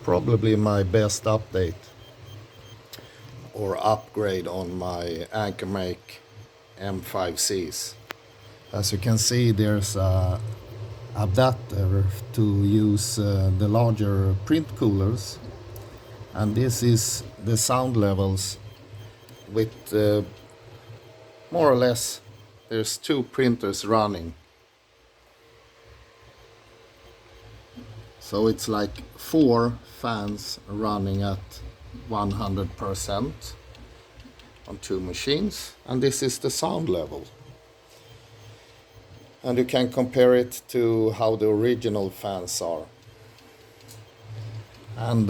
probably my best update or upgrade on my ankermake m5cs. As you can see, there's a adapter to use the larger print coolers, and this is the sound levels with more or less there's 2 printers running, so it's like 4 fans running at 100% on 2 machines, and this is the sound level. And you can compare it to how the original fans are. And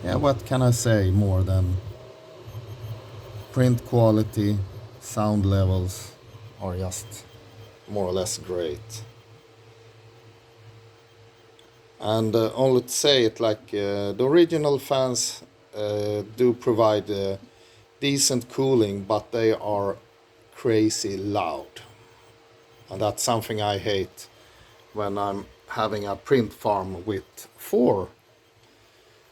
yeah, what can I say more than print quality, sound levels are just more or less great. And only to say it like the original fans do provide decent cooling, but they are crazy loud, and that's something I hate when I'm having a print farm with 4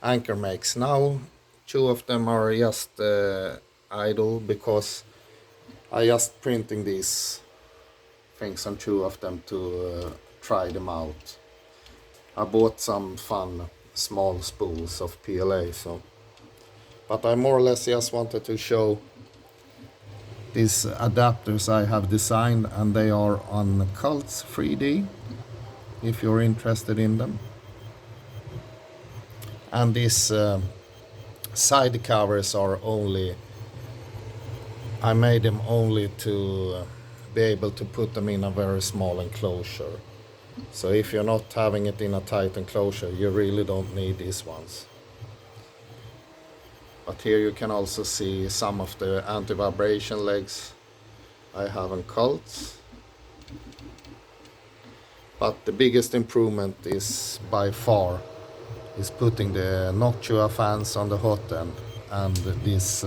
anker makes. Now 2 of them are just idle because I just printing these things on 2 of them to try them out. I bought some fun small spools of PLA, but I more or less just wanted to show these adapters I have designed, and they are on Cults 3D if you're interested in them. And these side covers are I made them only to be able to put them in a very small enclosure. So if you're not having it in a tight enclosure, you really don't need these ones. But here you can also see some of the anti-vibration legs I have on Cults. But the biggest improvement is by far is putting the Noctua fans on the hot end and this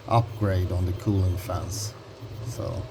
upgrade on the cooling fans. So